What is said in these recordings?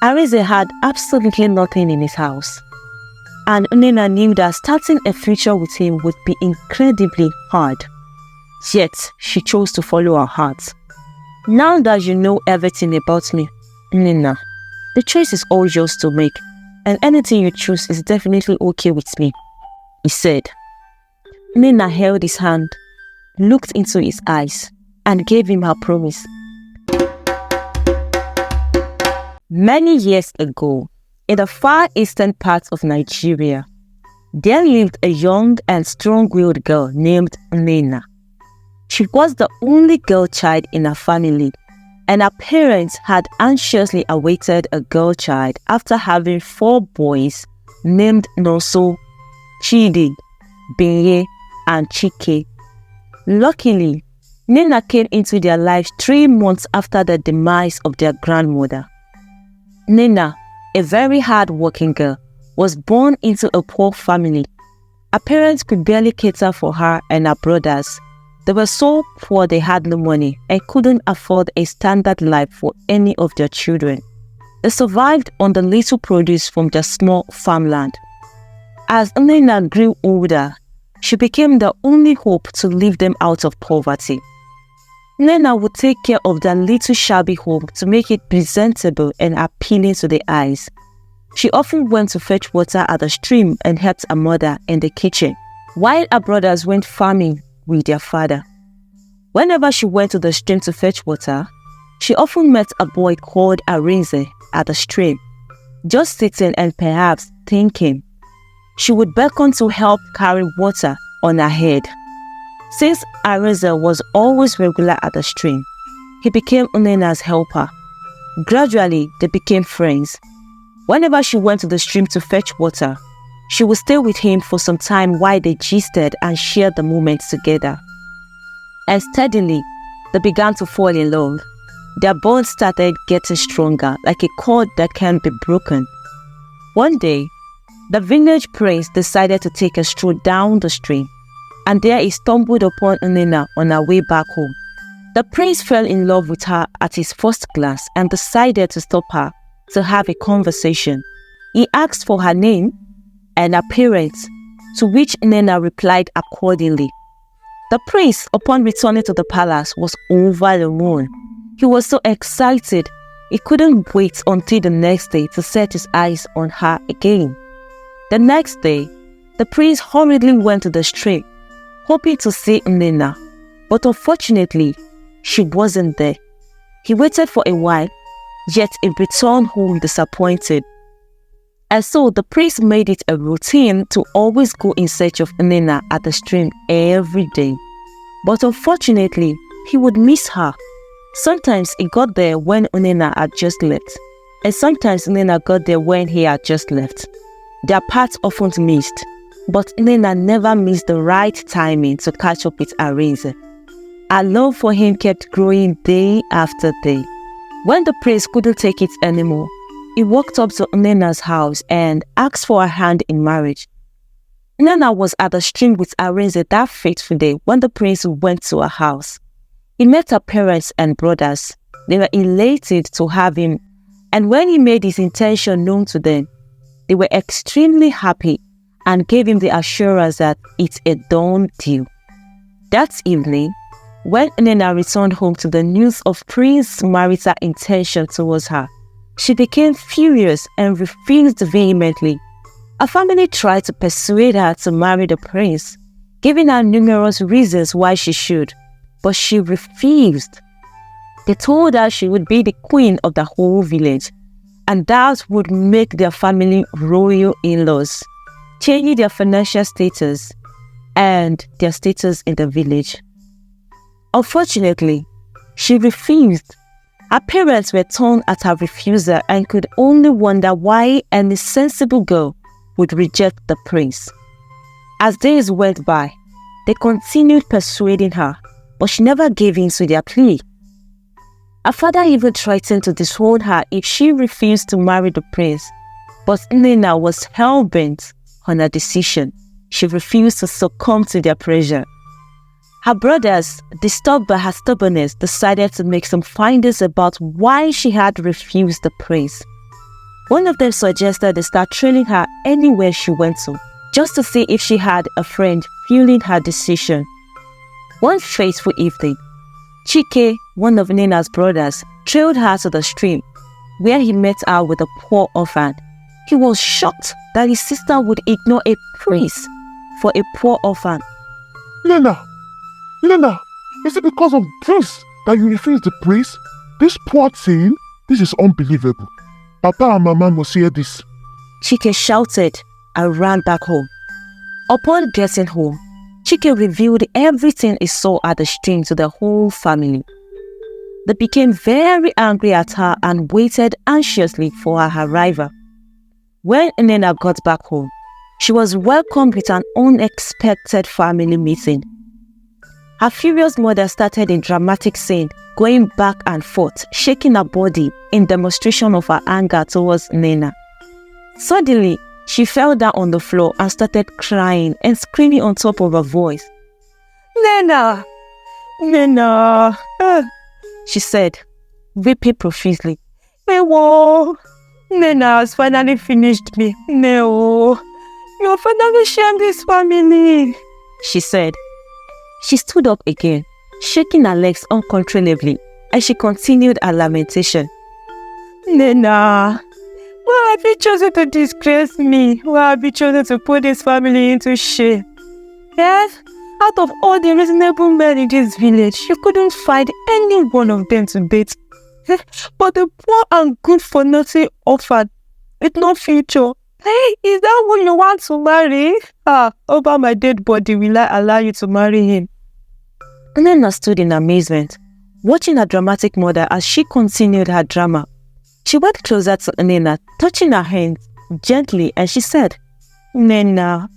Ariza had absolutely nothing in his house, and Nnenna knew that starting a future with him would be incredibly hard. Yet, she chose to follow her heart. Now that you know everything about me, Nnenna, the choice is all yours to make, and anything you choose is definitely okay with me, he said. Nnenna held his hand, looked into his eyes, and gave him her promise. Many years ago, in the far eastern part of Nigeria, there lived a young and strong-willed girl named Nnenna. She was the only girl child in her family, and her parents had anxiously awaited a girl child after having 4 boys named Nonso, Chidi, Benye, and Chike. Luckily, Nnenna came into their lives 3 months after the demise of their grandmother. Nnenna, a very hard-working girl, was born into a poor family. Her parents could barely cater for her and her brothers. They were so poor they had no money and couldn't afford a standard life for any of their children. They survived on the little produce from their small farmland. As Nnenna grew older, she became the only hope to lift them out of poverty. Nnenna would take care of their little shabby home to make it presentable and appealing to the eyes. She often went to fetch water at the stream and helped her mother in the kitchen, while her brothers went farming with their father. Whenever she went to the stream to fetch water, she often met a boy called Ariza at the stream, just sitting and perhaps thinking. She would beckon to help carry water on her head. Since Ariza was always regular at the stream, he became Nnenna's helper. Gradually, they became friends. Whenever she went to the stream to fetch water, she would stay with him for some time while they gisted and shared the moments together. And steadily, they began to fall in love. Their bond started getting stronger, like a cord that can't be broken. One day, the village prince decided to take a stroll down the stream, and there he stumbled upon Nnenna on her way back home. The prince fell in love with her at his first glance and decided to stop her to have a conversation. He asked for her name and her parents, to which Nnenna replied accordingly. The prince, upon returning to the palace, was over the moon. He was so excited, he couldn't wait until the next day to set his eyes on her again. The next day, the prince hurriedly went to the stream, hoping to see Nnenna, but unfortunately, she wasn't there. He waited for a while, yet he returned home disappointed. And so the prince made it a routine to always go in search of Nnenna at the stream every day. But unfortunately, he would miss her. Sometimes he got there when Nnenna had just left, and sometimes Nnenna got there when he had just left. Their paths often missed, but Nnenna never missed the right timing to catch up with Ariza. Her love for him kept growing day after day. When the prince couldn't take it anymore, he walked up to Nnenna's house and asked for her hand in marriage. Nnenna was at the stream with Ariza that fateful day when the prince went to her house. He met her parents and brothers. They were elated to have him, and when he made his intention known to them, they were extremely happy and gave him the assurance that it's a done deal. That evening, when Nnenna returned home to the news of Prince's marital intention towards her, she became furious and refused vehemently. Her family tried to persuade her to marry the prince, giving her numerous reasons why she should, but she refused. They told her she would be the queen of the whole village, and that would make their family royal in-laws, changing their financial status and their status in the village. Unfortunately, she refused. Her parents were torn at her refusal and could only wonder why any sensible girl would reject the prince. As days went by, they continued persuading her, but she never gave in to their plea. Her father even threatened to disown her if she refused to marry the prince, but Nnenna was hell-bent on her decision. She refused to succumb to their pressure. Her brothers, disturbed by her stubbornness, decided to make some findings about why she had refused the prince. One of them suggested they start trailing her anywhere she went to, just to see if she had a friend fueling her decision. One fateful evening, Chike, one of Nnenna's brothers, trailed her to the stream, where he met her with a poor orphan. He was shocked that his sister would ignore a priest for a poor orphan. Nnenna, is it because of this that you refuse the priest? This poor thing? This is unbelievable. Papa and Mama must hear this. Chike shouted and ran back home. Upon getting home, Chike revealed everything he saw at the stream to the whole family. They became very angry at her and waited anxiously for her arrival. When Nnenna got back home, she was welcomed with an unexpected family meeting. Her furious mother started a dramatic scene, going back and forth, shaking her body in demonstration of her anger towards Nnenna. Suddenly, she fell down on the floor and started crying and screaming on top of her voice. Nnenna! She said, weeping profusely. Nnenna has finally finished me. No, you have finally shamed this family, she said. She stood up again, shaking her legs uncontrollably, and she continued her lamentation. Nnenna, why have you chosen to disgrace me? Why have you chosen to put this family into shame? Yes, out of all the reasonable men in this village, you couldn't find any one of them to date. But the poor and good-for-nothing orphan with no future. Hey, is that who you want to marry? Over my dead body, will I allow you to marry him? Nnenna stood in amazement, watching her dramatic mother as she continued her drama. She went closer to Nnenna, touching her hand gently, and she said, Nnenna,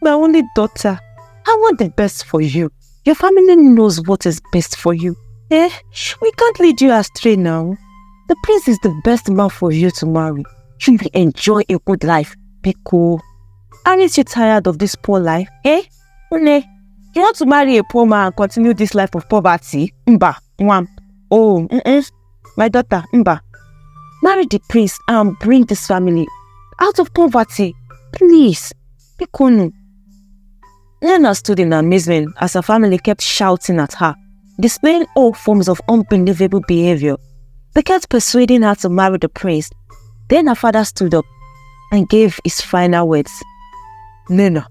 my only daughter, I want the best for you. Your family knows what is best for you. We can't lead you astray now. The prince is the best man for you to marry. You will enjoy a good life. Be cool. Aren't you tired of this poor life? Une, you want to marry a poor man and continue this life of poverty? Mba, mwam. Oh, my daughter, mba. Marry the prince and bring this family out of poverty. Please, be cool. Nnenna stood in amazement as her family kept shouting at her, displaying all forms of unbelievable behavior. They kept persuading her to marry the prince. Then her father stood up and gave his final words. Nnenna,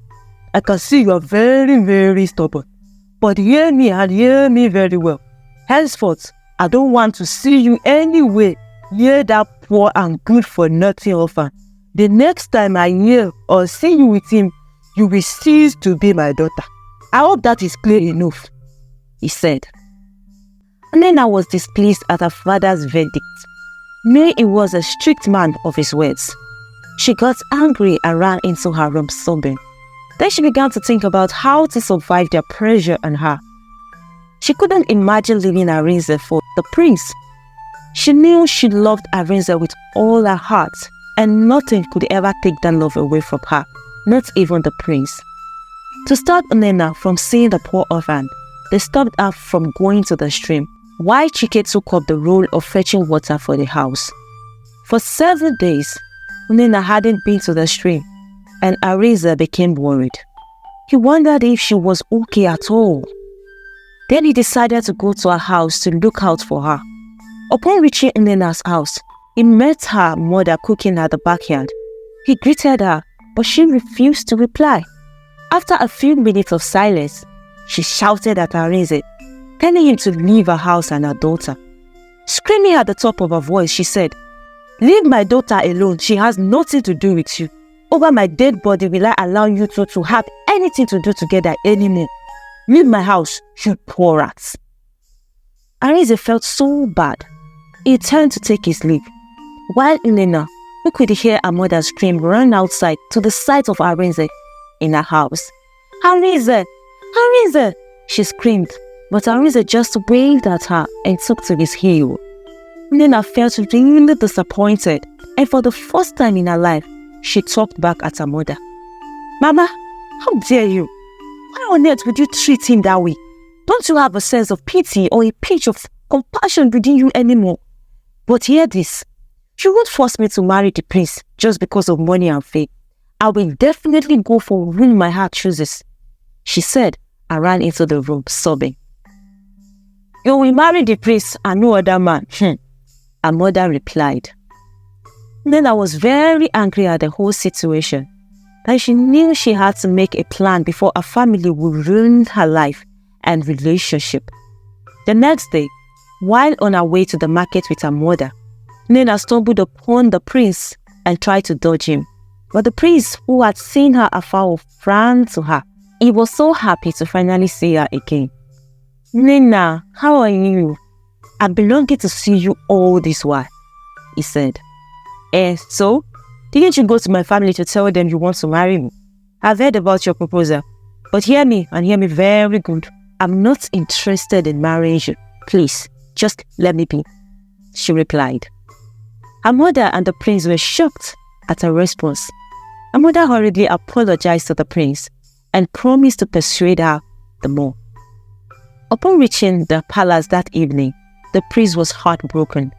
I can see you are very, very stubborn. But hear me and hear me very well. Henceforth, I don't want to see you anywhere near that poor and good-for-nothing orphan. The next time I hear or see you with him, you will cease to be my daughter. I hope that is clear enough, he said. Nnenna was displeased at her father's verdict. Knowing he was a strict man of his words, she got angry and ran into her room sobbing. Then she began to think about how to survive their pressure on her. She couldn't imagine leaving Ariza for the prince. She knew she loved Ariza with all her heart, and nothing could ever take that love away from her, not even the prince. To stop Nnenna from seeing the poor orphan, they stopped her from going to the stream, while Chike took up the role of fetching water for the house. For several days, Nnenna hadn't been to the stream, and Ariza became worried. He wondered if she was okay at all. Then he decided to go to her house to look out for her. Upon reaching Nnenna's house, he met her mother cooking at the backyard. He greeted her, but she refused to reply. After a few minutes of silence, she shouted at Arinze, telling him to leave her house and her daughter. Screaming at the top of her voice, she said, "Leave my daughter alone. She has nothing to do with you. Over my dead body will I allow you two to have anything to do together anymore. Leave my house, you poor rats." Ariza felt so bad. He turned to take his leave, while Nnenna, who could hear her mother scream, ran outside to the sight of Arinze in her house. "Arinze! Arinze!" she screamed, but Ariza just waved at her and took to his heel. Nnenna felt really disappointed, and for the first time in her life, she talked back at her mother. "Mama, how dare you? Why on earth would you treat him that way? Don't you have a sense of pity or a pinch of compassion within you anymore? But hear this, You won't force me to marry the prince just because of money and fame. I will definitely go for whom my heart chooses, she said and ran into the room sobbing. You will marry the prince and no other man, her mother replied. Nnenna was very angry at the whole situation, and she knew she had to make a plan before her family would ruin her life and relationship. The next day, while on her way to the market with her mother, Nnenna stumbled upon the prince and tried to dodge him. But the prince, who had seen her afar off, ran to her. He was so happy to finally see her again. Nnenna, how are you? I've been longing to see you all this while, he said. So? Didn't you go to my family to tell them you want to marry me? I've heard about your proposal, but hear me and hear me very good. I'm not interested in marrying you. Please, just let me be, she replied. Her mother and the prince were shocked at her response. Her mother hurriedly apologized to the prince and promised to persuade her the more. Upon reaching the palace that evening, the prince was heartbroken.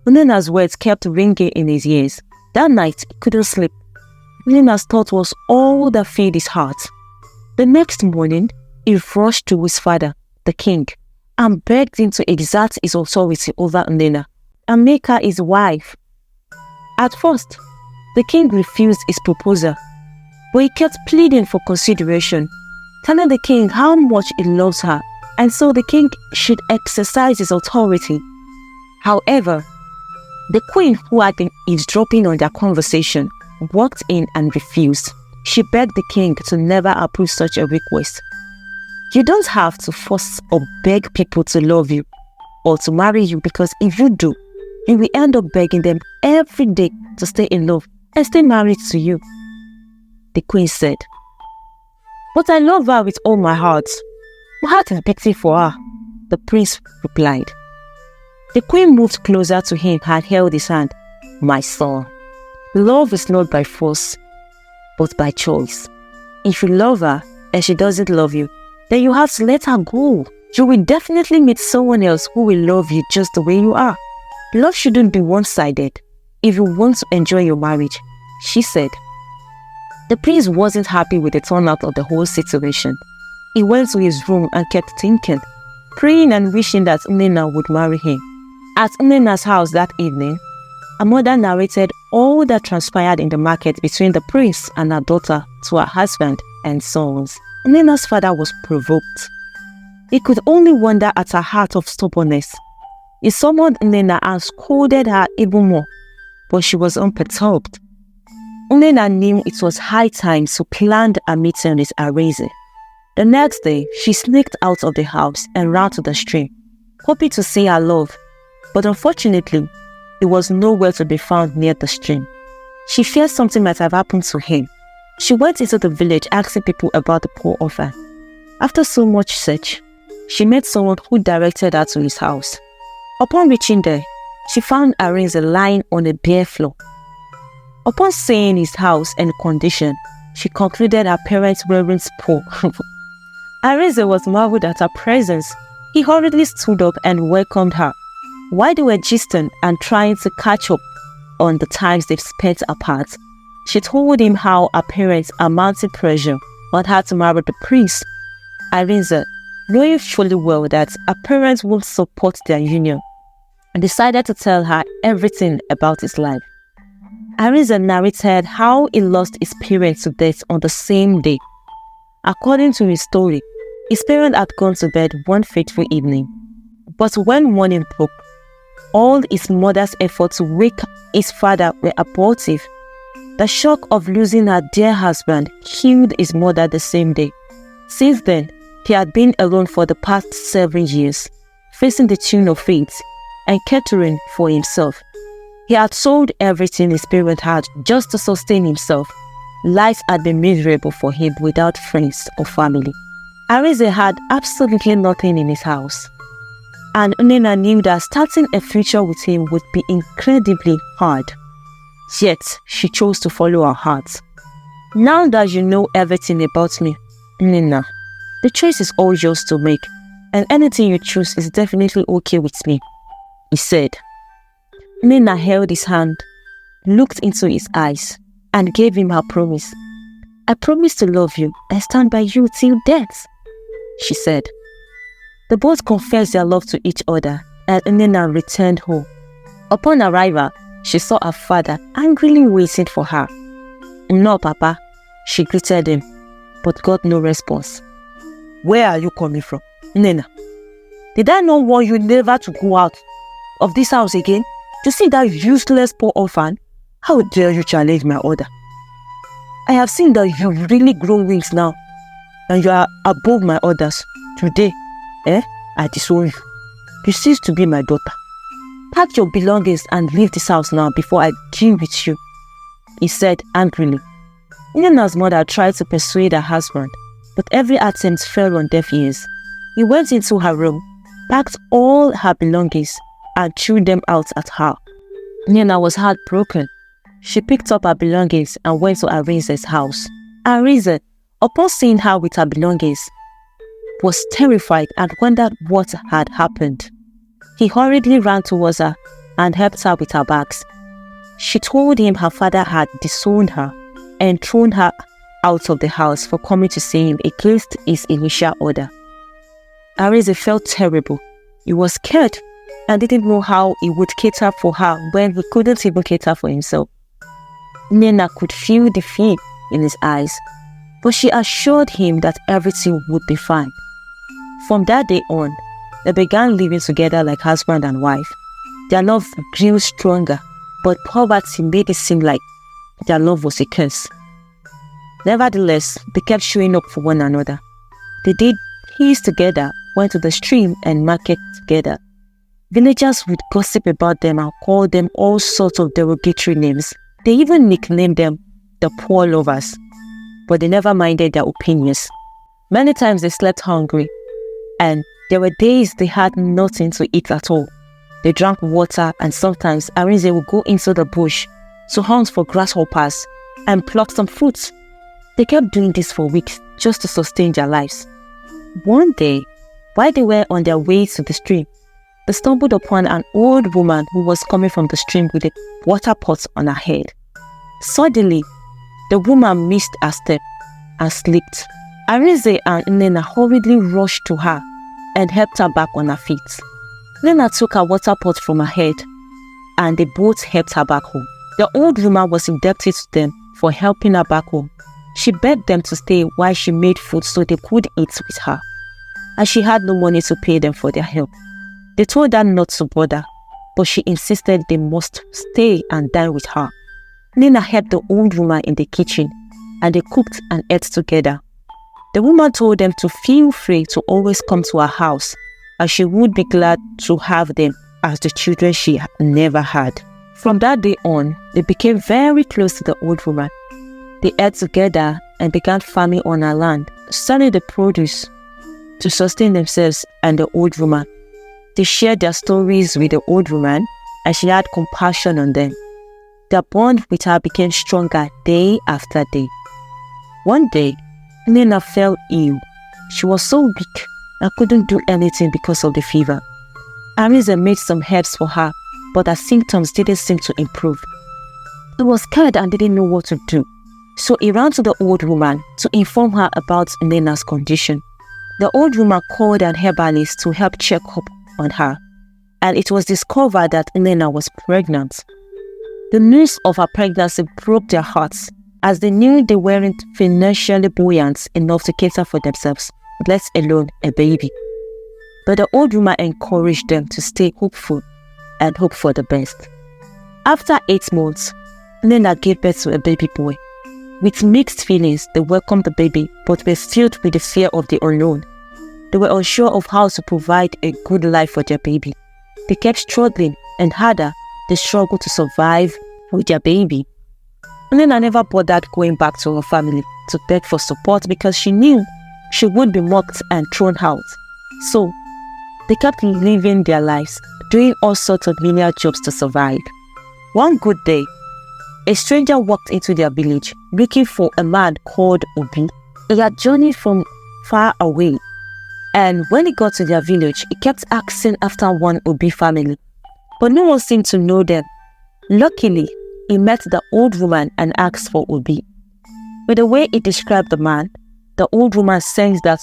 Nnenna's words kept ringing in his ears. That night, he couldn't sleep. Nnenna's thought was all that filled his heart. The next morning, he rushed to his father, the king, and begged him to exert his authority over Nnenna and make her his wife. At first, the king refused his proposal, but he kept pleading for consideration, telling the king how much he loves her, and so the king should exercise his authority. However, the queen, who had been eavesdropping on their conversation, walked in and refused. She begged the king to never approve such a request. You don't have to force or beg people to love you or to marry you, because if you do, you will end up begging them every day to stay in love and stay married to you, the queen said. But I love her with all my heart. My heart is beating for her, the prince replied. The queen moved closer to him and held his hand. My son, love is not by force, but by choice. If you love her and she doesn't love you, then you have to let her go. You will definitely meet someone else who will love you just the way you are. Love shouldn't be one-sided if you want to enjoy your marriage, she said. The prince wasn't happy with the turnout of the whole situation. He went to his room and kept thinking, praying and wishing that Nnenna would marry him. At Nnenna's house that evening, her mother narrated all that transpired in the market between the prince and her daughter to her husband and sons. Nnenna's father was provoked. He could only wonder at her heart of stubbornness. He summoned Nnenna and scolded her even more, but she was unperturbed. Nnenna knew it was high time, so planned a meeting with Ariza. The next day, she sneaked out of the house and ran to the stream, hoping to see her love, but unfortunately, he was nowhere to be found near the stream. She feared something might have happened to him. She went into the village asking people about the poor orphan. After so much search, she met someone who directed her to his house. Upon reaching there, she found Ariza lying on a bare floor. Upon seeing his house and condition, she concluded her parents weren't poor. Ariza was marveled at her presence. He hurriedly stood up and welcomed her. While they were gisting and trying to catch up on the times they've spent apart, she told him how her parents are mounting pressure on her to marry the prince. Ariza, knowing fully well that her parents would support their union, decided to tell her everything about his life. Ariza narrated how he lost his parents to death on the same day. According to his story, his parents had gone to bed one fateful evening, but when morning broke, all his mother's efforts to wake his father were abortive. The shock of losing her dear husband killed his mother the same day. Since then, he had been alone for the past 7 years, facing the tune of fate and catering for himself. He had sold everything his parents had just to sustain himself. Life had been miserable for him without friends or family. Ariza had absolutely nothing in his house, and Nnenna knew that starting a future with him would be incredibly hard. Yet, she chose to follow her heart. Now that you know everything about me, Nnenna, the choice is all yours to make, and anything you choose is definitely okay with me, he said. Nnenna held his hand, looked into his eyes, and gave him her promise. "I promise to love you and stand by you till death," she said. The both confessed their love to each other, and Nnenna returned home. Upon arrival, she saw her father angrily waiting for her. "No, Papa," she greeted him, but got no response. "Where are you coming from, Nnenna? Did I not warn you never to go out of this house again to see that useless poor orphan? How dare you challenge my order? I have seen that you've really grown wings now, and you are above my orders. Today, I disown you. You cease to be my daughter. Pack your belongings and leave this house now before I deal with you," he said angrily. Nnenna's mother tried to persuade her husband, but every attempt fell on deaf ears. He went into her room, packed all her belongings, and threw them out at her. Nnenna was heartbroken. She picked up her belongings and went to Ariza's house. Ariza, upon seeing her with her belongings, was terrified and wondered what had happened. He hurriedly ran towards her and helped her with her bags. She told him her father had disowned her and thrown her out of the house for coming to see him against his initial order. Ariza felt terrible. He was scared and didn't know how he would cater for her when he couldn't even cater for himself. Nnenna could feel the fear in his eyes, but she assured him that everything would be fine. From that day on, they began living together like husband and wife. Their love grew stronger, but poverty made it seem like their love was a curse. Nevertheless, they kept showing up for one another. They did things together, went to the stream and market together. Villagers would gossip about them and call them all sorts of derogatory names. They even nicknamed them the poor lovers, but they never minded their opinions. Many times they slept hungry, and there were days they had nothing to eat at all. They drank water, and sometimes Arinze would go into the bush to hunt for grasshoppers and pluck some fruits. They kept doing this for weeks just to sustain their lives. One day, while they were on their way to the stream, they stumbled upon an old woman who was coming from the stream with a water pot on her head. Suddenly, the woman missed her step and slipped. Ariza and Nnenna hurriedly rushed to her and helped her back on her feet. Nnenna took her water pot from her head and they both helped her back home. The old woman was indebted to them for helping her back home. She begged them to stay while she made food so they could eat with her, as she had no money to pay them for their help. They told her not to bother, but she insisted they must stay and dine with her. Nnenna helped the old woman in the kitchen and they cooked and ate together. The woman told them to feel free to always come to her house, as she would be glad to have them as the children she never had. From that day on, they became very close to the old woman. They ate together and began farming on her land, selling the produce to sustain themselves and the old woman. They shared their stories with the old woman and she had compassion on them. Their bond with her became stronger day after day. One day, Nnenna fell ill. She was so weak and couldn't do anything because of the fever. Ariza made some herbs for her, but her symptoms didn't seem to improve. He was scared and didn't know what to do. So he ran to the old woman to inform her about Nnenna's condition. The old woman called an herbalist to help check up on her, and it was discovered that Nnenna was pregnant. The news of her pregnancy broke their hearts, as they knew they weren't financially buoyant enough to cater for themselves, let alone a baby. But the old woman encouraged them to stay hopeful and hope for the best. After 8 months, Nnenna gave birth to a baby boy. With mixed feelings, they welcomed the baby, but were filled with the fear of the unknown. They were unsure of how to provide a good life for their baby. They kept struggling, and harder, they struggled to survive with their baby. Nnenna never bothered going back to her family to beg for support because she knew she would be mocked and thrown out. So, they kept living their lives, doing all sorts of menial jobs to survive. One good day, a stranger walked into their village looking for a man called Obi. He had journeyed from far away, and when he got to their village, he kept asking after one Obi family. but no one seemed to know them. Luckily, he met the old woman and asked for Obi. With the way he described the man, the old woman sensed that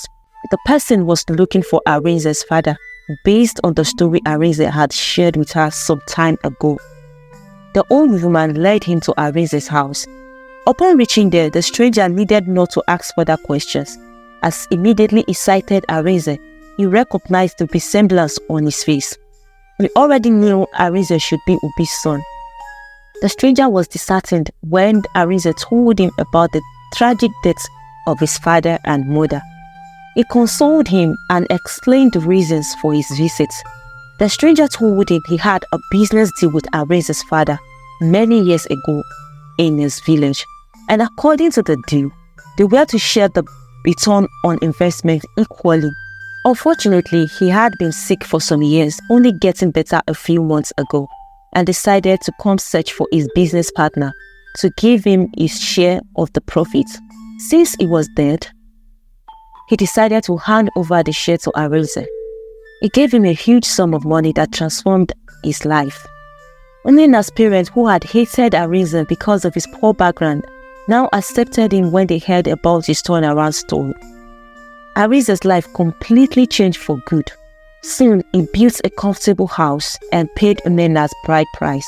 the person was looking for Arinze's father, based on the story Ariza had shared with her some time ago. The old woman led him to Arinze's house. Upon reaching there, the stranger needed not to ask further questions, as immediately he sighted Ariza, he recognized the resemblance on his face. He already knew Ariza should be Obi's son. The stranger was disheartened when Ariza told him about the tragic deaths of his father and mother. He consoled him and explained the reasons for his visit. The stranger told him he had a business deal with Ariza's father many years ago in his village, and according to the deal, they were to share the return on investment equally. Unfortunately, he had been sick for some years, only getting better a few months ago, and decided to come search for his business partner to give him his share of the profit. Since he was dead, he decided to hand over the share to Ariza. He gave him a huge sum of money that transformed his life. Nnenna's parents, who had hated Ariza because of his poor background, now accepted him when they heard about his turnaround story. Ariza's life completely changed for good. Soon, he built a comfortable house and paid Nnenna's bride price.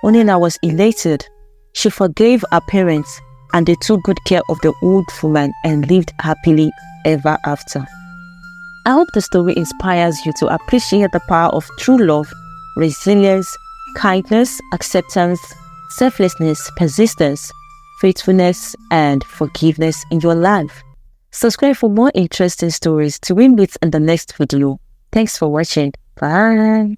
Nnenna was elated. She forgave her parents and they took good care of the old woman and lived happily ever after. I hope the story inspires you to appreciate the power of true love, resilience, kindness, acceptance, selflessness, persistence, faithfulness, and forgiveness in your life. Subscribe for more interesting stories to win with in the next video. Thanks for watching. Bye.